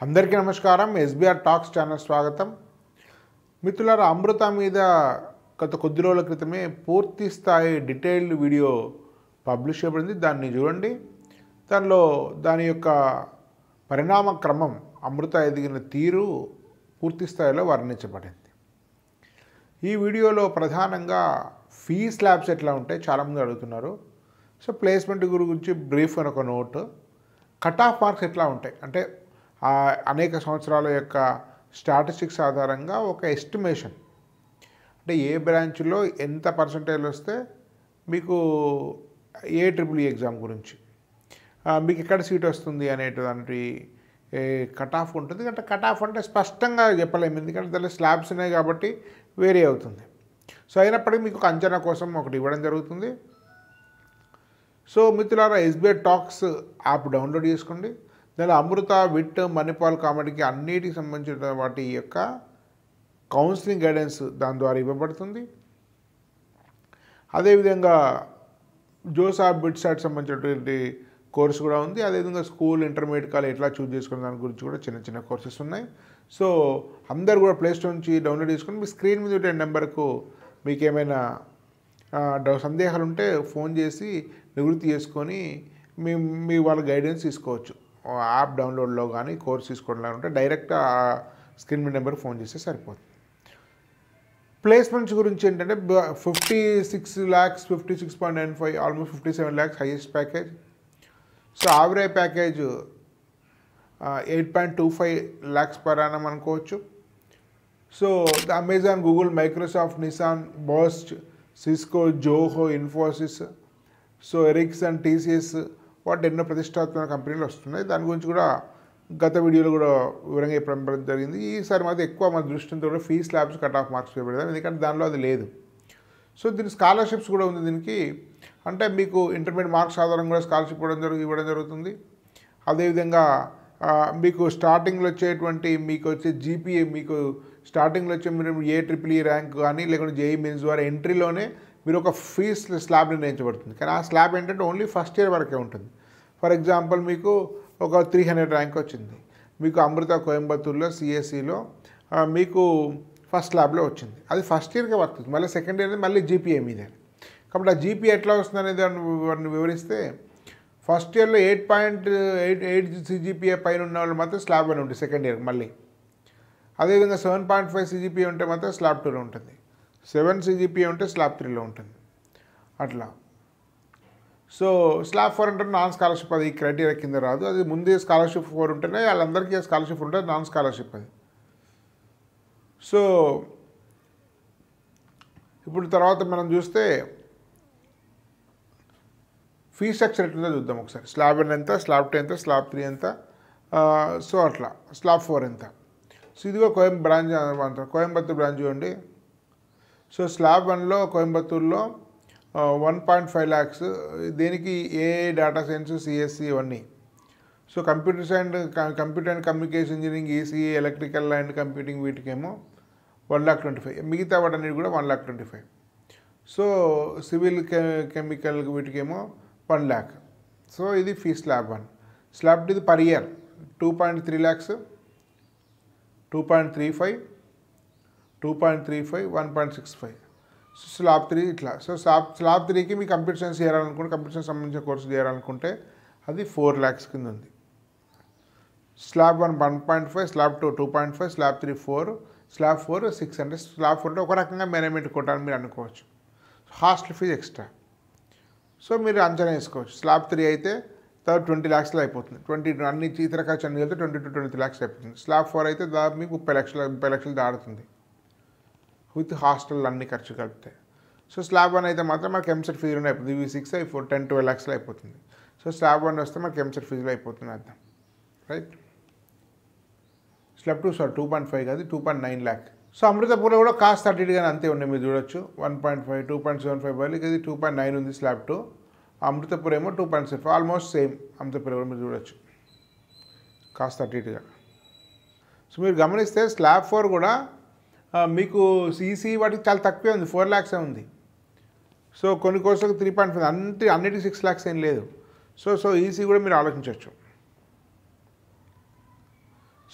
అందరికీ నమస్కారం. SBR talks channel స్వాగతం. మిత్రులారా, అమృత మీద గత కొద్ది రోజుల క్రితమే పూర్తి స్థాయి డీటెయిల్డ్ వీడియో పబ్లిష్ చేయబడింది. దాన్ని చూడండి. దాని యొక్క పరిణామ క్రమం, అమృత ఎదిగిన తీరు పూర్తి స్థాయిలో వర్ణించబడింది. ఈ వీడియోలో ప్రధానంగా ఫీ స్లాబ్స్ ఎట్లా ఉంటాయి చాలామంది అడుగుతున్నారు. సో ప్లేస్మెంట్ గురించి బ్రీఫ్ అని ఒక నోట్, కట్ ఆఫ్ మార్క్స్ ఎట్లా ఉంటాయి అంటే అనేక సంవత్సరాల యొక్క స్టాటిస్టిక్స్ ఆధారంగా ఒక ఎస్టిమేషన్, అంటే ఏ బ్రాంచ్లో ఎంత పర్సంటేజ్ వస్తే మీకు AEEE ఎగ్జామ్ గురించి మీకు ఎక్కడ సీట్ వస్తుంది అనేటువంటి కట్ ఆఫ్ ఉంటుంది. అంటే కట్ ఆఫ్ అంటే స్పష్టంగా చెప్పలేము, ఎందుకంటే దానిలో స్లాబ్స్ ఉన్నాయి కాబట్టి వేరీ అవుతుంది. సో అయినప్పటికీ మీకు ఒక అంచనా కోసం ఒకటి ఇవ్వడం జరుగుతుంది. సో మిత్రులారా, ఎస్బీఐ టాక్స్ యాప్ డౌన్లోడ్ చేసుకోండి. దానిలో అమృత, విట్, మణిపాల్ కామెడీకి అన్నిటికి సంబంధించిన వాటి యొక్క కౌన్సిలింగ్ గైడెన్స్ దాని ద్వారా ఇవ్వబడుతుంది. అదేవిధంగా జోసా బిట్సాట్ సంబంధించినటువంటి కోర్సు కూడా ఉంది. అదేవిధంగా స్కూల్, ఇంటర్మీడియట్ కాలేజ్ ఎట్లా చూజ్ చేసుకునే దాని గురించి కూడా చిన్న చిన్న కోర్సెస్ ఉన్నాయి. సో అందరు కూడా ప్లే స్టోర్ నుంచి డౌన్లోడ్ చేసుకుని మీ స్క్రీన్ మీద ఉండే నెంబర్కు మీకు ఏమైనా సందేహాలు ఉంటే ఫోన్ చేసి నివృత్తి చేసుకొని మీ వాళ్ళ గైడెన్స్ తీసుకోవచ్చు. యాప్ డౌన్లోడ్లో కానీ కోర్స్ తీసుకోవడంలో ఉంటే డైరెక్ట్ ఆ స్క్రీన్ మీద నెంబర్కి ఫోన్ చేస్తే సరిపోతుంది. ప్లేస్మెంట్స్ గురించి ఏంటంటే 56 lakhs, 56.95, almost 57 lakhs highest package. So average package 8.25 lakhs per annum అనుకోవచ్చు. So Amazon, Google, Microsoft, Nissan, Bosch, Cisco, Zoho, Infosys, so Ericsson, TCS వాటి ఎన్నో ప్రతిష్టాత్మక కంపెనీలు వస్తున్నాయి. దాని గురించి కూడా గత వీడియోలో కూడా వివరంగా చెప్పడం జరిగింది. ఈసారి మాత్రం ఎక్కువ మన దృష్టితో కూడా fee slabs, cut off marks పెడదాం, ఎందుకంటే దానిలో అది లేదు. సో దీని స్కాలర్షిప్స్ కూడా ఉంది. దీనికి అంటే మీకు ఇంటర్మీడియట్ మార్క్స్ ఆధారంగా కూడా స్కాలర్షిప్ ఇవ్వడం జరుగుతుంది. అదేవిధంగా మీకు స్టార్టింగ్లో వచ్చేటువంటి మీకు వచ్చే జీపీఏ, మీకు స్టార్టింగ్లో వచ్చే మీరు AEEE ర్యాంక్ కానీ లేకుంటే JEE మెయిన్స్ ద్వారా ఎంట్రీలోనే మీరు ఒక ఫీజ్ స్లాబ్ నిర్ణయించబడుతుంది. కానీ ఆ స్లాబ్ ఏంటంటే ఓన్లీ ఫస్ట్ ఇయర్ వరకే ఉంటుంది. ఫర్ ఎగ్జాంపుల్ మీకు ఒక 300 ర్యాంక్ వచ్చింది, మీకు అమృత కోయంబత్తూర్లో CSEలో మీకు ఫస్ట్ స్లాబ్లో వచ్చింది, అది ఫస్ట్ ఇయర్కే వస్తుంది. మళ్ళీ సెకండ్ ఇయర్ మళ్ళీ జీపీఏ మీదే. కాబట్టి ఆ జీపీఏ ఎట్లా వస్తుంది అనేది వారిని వివరిస్తే, ఫస్ట్ ఇయర్లో 8.88 CGPA పైన ఉన్న వాళ్ళు మాత్రం స్లాబ్ అని ఉంటుంది సెకండ్ ఇయర్ మళ్ళీ. అదేవిధంగా 7.5 CGPA ఉంటే మాత్రం స్లాబ్ 2లో ఉంటుంది, 7 CGPA ఉంటే స్లాబ్ 3లో ఉంటుంది అట్లా. సో స్లాబ్ 4 అంటే నాన్ స్కాలర్షిప్, అది క్రైటీరియా కింద రాదు. అది ముందే స్కాలర్షిప్ 4 ఉంటేనే వాళ్ళందరికీ స్కాలర్షిప్ ఉంటుంది, నాన్ స్కాలర్షిప్ అది. సో ఇప్పుడు తర్వాత మనం చూస్తే ఫీ స్ట్రక్చర్ ఎట్లుందో చూద్దాం ఒకసారి. స్లాబ్ 1 ఎంత, స్లాబ్ 2 ఎంత, స్లాబ్ 3 ఎంత, సో అట్లా స్లాబ్ 4 ఎంత. సో ఇదిగో కోయంబత్తూర్ బ్రాంచ్ చూడండి. సో స్లాబ్ 1లో కోయంబత్తూర్లో 1.5 lakhs, దీనికి డేటా సైన్స్, CSE ఇవన్నీ. So computer and communication engineering, ECE, electrical and computing వీటికేమో 1,25,000, మిగతా వాటన్నిటి కూడా 1,25,000. సో సివిల్, కెమికల్ వీటికేమో 1 lakh. సో ఇది ఫీ స్లాబ్ 1. స్లాబ్ 2 ఇది per year 2.3 lakhs, 2.35, 2.35, 1.65. So slab 3 ఇట్లా. సో స్లాబ్ 3కి మీ కంప్యూటర్ సైన్స్ చేయాలనుకుంటే, కంప్యూటర్ సైన్స్ సంబంధించిన కోర్సు చేయాలనుకుంటే అది 4 lakhs కింద ఉంది. Slab 1 1.5, slab 2 2.5, slab 3 4, slab 4 6. అంటే స్లాబ్ 4 అంటే ఒక రకంగా మేనేజ్మెంట్ కొట్టాలని మీరు అనుకోవచ్చు. Hostel fee extra. సో మీరు అంచనా వేసుకోవచ్చు. స్లాబ్ 3 అయితే 20 lakhsలో అయిపోతుంది. 20 అన్ని ఇతర ఖర్చు అన్ని వెళ్తే 20 to 23 lakhs అయిపోతుంది. స్లాబ్ 4 అయితే దాదాపు మీకు 30 లక్షలు దాడుతుంది విత్ హాస్టల్ అన్ని ఖర్చు కలిపితే. సో స్లాబ్ 1 అయితే మాత్రం మనకి ఎంసెట్ ఫీజులోనే అయిపోతుంది. ఇవి 6 10-12 lakhsలో అయిపోతుంది. సో స్లాబ్ 1 వస్తే మనకి ఎంసెట్ ఫీజులో అయిపోతుంది అర్థం, రైట్. స్లాబ్ 2 2.5 కాదు, 2.9 lakh. సో అమృతపూర్లో కూడా కాస్ట్ 30 కానీ అంతే ఉన్నాయి, మీరు చూడొచ్చు. 1.5, 2.75 బదులు ఇది 2.9 ఉంది స్లాబ్ 2. అమృతపూర్ ఏమో 2.75, ఆల్మోస్ట్ సేమ్. అమృతపూర్ కూడా మీరు చూడొచ్చు కాస్ట్ 30గా. సో మీరు గమనిస్తే స్లాబ్ 4 కూడా మీకు CC వాటికి చాలా తక్కువే ఉంది, 4 lakhs ఉంది. సో కొన్ని కోర్సులకు 3.5, అన్నిటికీ 6 lakhs ఏం లేదు. సో ఈసీ కూడా మీరు ఆలోచించవచ్చు.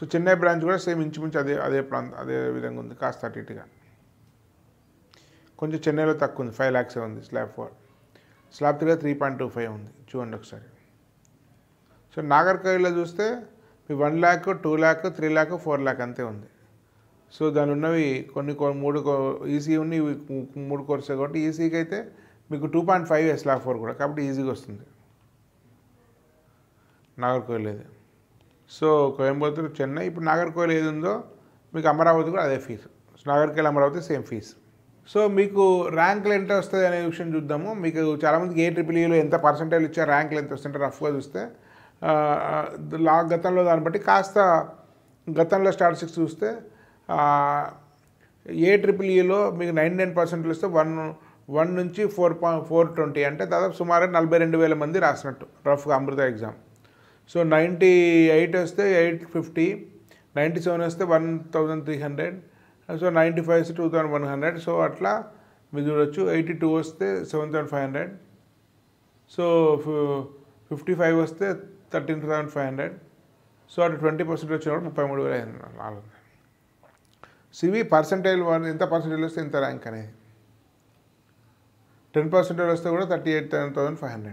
సో చెన్నై బ్రాంచ్ కూడా సేమ్ ఇంచుమించు అదే విధంగా ఉంది, కాస్త అటు ఇటుగా. కొంచెం చెన్నైలో తక్కువ ఉంది, 5 lakhs ఉంది స్లాబ్ 4. స్లాబ్ 3 3.25 ఉంది, చూడండి ఒకసారి. సో నాగర్కోయిల్లో చూస్తే మీ 1 lakh, 2 lakh, 3 lakh, 4 lakh అంతే ఉంది. సో దాని ఉన్నవి కొన్ని 3 ఈసీ ఉన్నాయి, 3 కోర్సే కాబట్టి ఈసీకి అయితే మీకు 2.5 స్లాబ్ 4 కూడా, కాబట్టి ఈజీగా వస్తుంది నాగర్కోయిల్ ఏది. సో కోయంబత్తూరు, చెన్నై. ఇప్పుడు నాగర్కోయిల్ ఏది ఉందో మీకు అమరావతి కూడా అదే fee. So Nagercoil Amaravati same fee. So మీకు ర్యాంకులు ఎంత వస్తుంది అనే విషయం చూద్దాము. మీకు చాలామందికి AEEలో ఎంత పర్సెంటేజ్ ఇచ్చా, ర్యాంకులు ఎంత వస్తుంటే రఫ్గా చూస్తే గతంలో దాన్ని బట్టి కాస్త గతంలో స్టాటిస్టిక్స్ చూస్తే AEEలో మీకు 99% వస్తే 1 నుంచి 420, అంటే దాదాపు సుమారు 42,000 మంది రాసినట్టు రఫ్గా అమృత ఎగ్జామ్. సో 98 వస్తే 850, 97 వస్తే 1,300, సో 95 వస్తే 2,100. సో అట్లా మీరు చూడొచ్చు. 82 వస్తే 7,500, సో 55 వస్తే 13,500. సో అటు 20% వచ్చినప్పుడు 33,500. సివి పర్సెంటేజ్ ఎంత పర్సెంటేజ్ వస్తే ఎంత ర్యాంక్ అనేది. 10% వస్తే కూడా 38,500.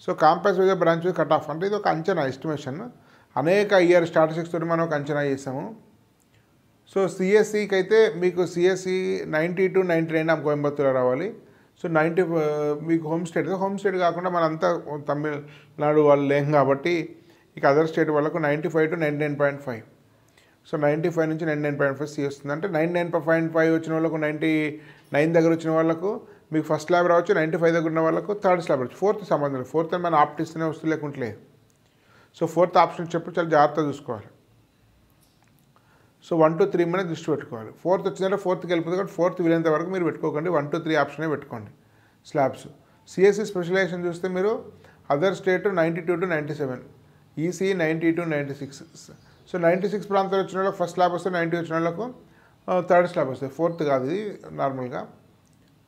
So campus wise branch cut off అంటే ఇది ఒక అంచనా, ఎస్టిమేషన్. అనేక ఇయర్ స్టాటిస్టిక్స్ తోటి మనం ఒక అంచనా చేసాము. సో సిఎస్సికి అయితే మీకు సిఎస్సి 90 to 99 కోయంబత్తూరులో రావాలి. సో 90 మీకు హోమ్ స్టేట్ కాకుండా మనంతా తమిళనాడు వాళ్ళు లేం కాబట్టి ఇక అదర్ స్టేట్ వాళ్ళకు 95 to 99.5. సో 95 నుంచి 99.5 సి వస్తుంది. అంటే 99.5 వచ్చిన వాళ్ళకు, 99 దగ్గర వచ్చిన వాళ్ళకు మీకు ఫస్ట్ స్లాబ్ రావచ్చు, 95 దగ్గర ఉన్న వాళ్ళకు థర్డ్ స్లాబ్ రావచ్చు. ఫోర్త్ సంబంధం లేదు, ఫోర్త్ అని మనం ఆప్టిస్తూనే వస్తూ లేకుంటలేదు. సో ఫోర్త్ ఆప్షన్ చెప్పి చాలా జాగ్రత్తగా చూసుకోవాలి. సో 1 to 3 మీద దృష్టి పెట్టుకోవాలి. ఫోర్త్ వచ్చిందంటే ఫోర్త్కి వెళ్ళిపోతుంది కాబట్టి ఫోర్త్ వీలైనంత వరకు మీరు పెట్టుకోకండి, 1 to 3 ఆప్షనే పెట్టుకోండి స్లాబ్స్. సిఎస్సి స్పెషలైజేషన్ చూస్తే మీరు other state 92 to 97, EC 90 to 96. So 96 ప్రాంతాలు వచ్చిన వాళ్ళకి ఫస్ట్ స్లాబ్ వస్తే, 90 వచ్చిన వాళ్ళకు థర్డ్ స్లాబ్ వస్తుంది, ఫోర్త్ కాదు ఇది నార్మల్గా.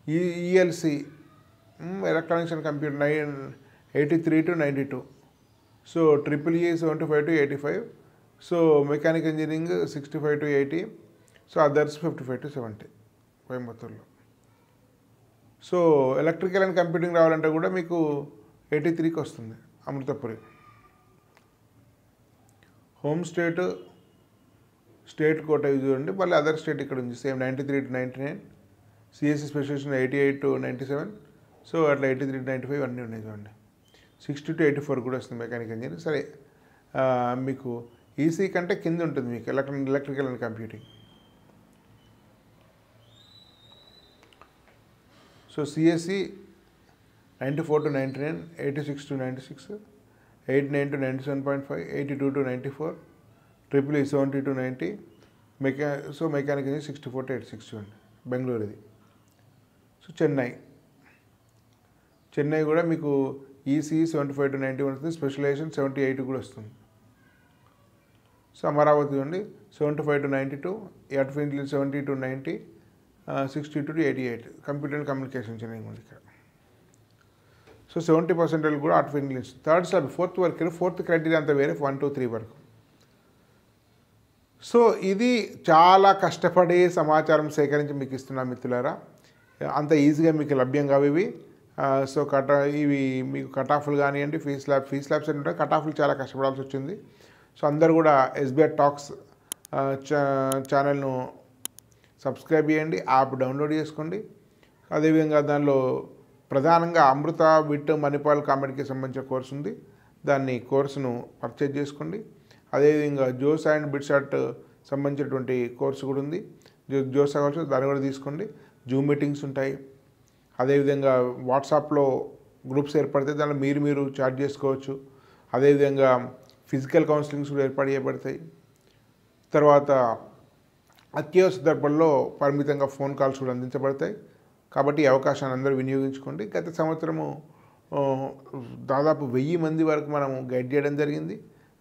ELC electronics and computer 83 to 92. So EEE 75 to 85. So mechanical engineering 65 to 80. So others 55 to 70 కోయంబత్తూరులో. సో ఎలక్ట్రికల్ అండ్ కంప్యూటింగ్ రావాలంటే కూడా మీకు 83కి వస్తుంది అమృతపురి. హోమ్ స్టేట్ కోట ఇది చూడండి, మళ్ళీ అదర్ స్టేట్ ఇక్కడ ఉంది same 93 to 99. CSC specialization 88 to 97. So అట్లా 83 to 95 అన్నీ ఉన్నాయి చూడండి. 60 to 84 కూడా వస్తుంది మెకానికల్ ఇంజనీరింగ్. సరే మీకు ఈసీ కంటే కింద ఉంటుంది మీకు electrical and computing. So CSC 94 to 99, 86 to 96, 89 to 97.5, 82 to 94, EEE 70 to 90, so mechanical engineering 64 to 86 చూడండి బెంగళూరు ఇది. సో చెన్నై కూడా మీకు ఈసీ 75 to 91 వస్తుంది, స్పెషలైజేషన్ 78 కూడా వస్తుంది. సో అమరావతి చూడండి 75 to 92, artificial 70 to 90, 62 to 88. Computer and communication Chennai ఉంది ఇక్కడ. సో 70% కూడా ఆర్టిఫిషియల్. థర్డ్ స్లాబ్ ఫోర్త్ వరకు, ఫోర్త్ క్రైటీరియా అంతా వేరే, 1 to 3 వరకు. సో ఇది చాలా కష్టపడి సమాచారం సేకరించి మీకు ఇస్తున్నా మిత్రులారా. అంత ఈజీగా మీకు లభ్యం కావు ఇవి. సో ఇవి మీకు కట్ ఆఫ్లు కానివ్వండి, ఫీజ్ ల్యాబ్స్ అంటే కట్ ఆఫ్లు చాలా కష్టపడాల్సి వచ్చింది. సో అందరు కూడా SBI టాక్స్ ఛానల్ను సబ్స్క్రైబ్ చేయండి, యాప్ డౌన్లోడ్ చేసుకోండి. అదేవిధంగా దానిలో ప్రధానంగా అమృత విట్ మణిపాల్ కామెడీకి సంబంధించిన కోర్సు ఉంది, దాన్ని కోర్సును పర్చేజ్ చేసుకోండి. అదేవిధంగా జోస్ అండ్ బిట్సాట్ సంబంధించినటువంటి కోర్సు కూడా ఉంది, జోసా కోర్సు, దాన్ని కూడా తీసుకోండి. జూమ్ మీటింగ్స్ ఉంటాయి. అదేవిధంగా వాట్సాప్లో గ్రూప్స్ ఏర్పడితే దానిలో మీరు చాట్ చేసుకోవచ్చు. అదేవిధంగా ఫిజికల్ కౌన్సిలింగ్స్ కూడా ఏర్పాటు చేయబడతాయి. తర్వాత అత్యవసర సందర్భాల్లో పరిమితంగా ఫోన్ కాల్స్ కూడా అందించబడతాయి. కాబట్టి ఈ అవకాశాన్ని అందరూ వినియోగించుకోండి. గత సంవత్సరము దాదాపు 1000 మంది వరకు మనము గైడ్ చేయడం జరిగింది.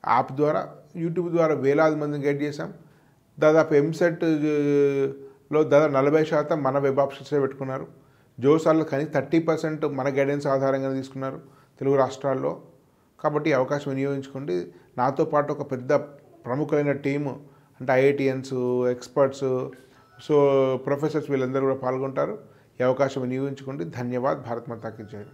యాప్ ద్వారా, యూట్యూబ్ ద్వారా వేలాది మందిని గైడ్ చేశాం. దాదాపు ఎంసెట్లో దాదాపు 40% మన వెబ్ ఆప్షన్సే పెట్టుకున్నారు. జోసాల్లో కానీ 30% మన గైడెన్స్ ఆధారంగా తీసుకున్నారు తెలుగు రాష్ట్రాల్లో. కాబట్టి అవకాశం వినియోగించుకోండి. నాతో పాటు ఒక పెద్ద ప్రముఖులైన టీము అంటే ఐఐటియన్స్, ఎక్స్పర్ట్స్, సో ప్రొఫెసర్స్ వీళ్ళందరూ కూడా పాల్గొంటారు. ఈ అవకాశం వినియోగించుకోండి. ధన్యవాద్. భారత్ మాతా కీ జై.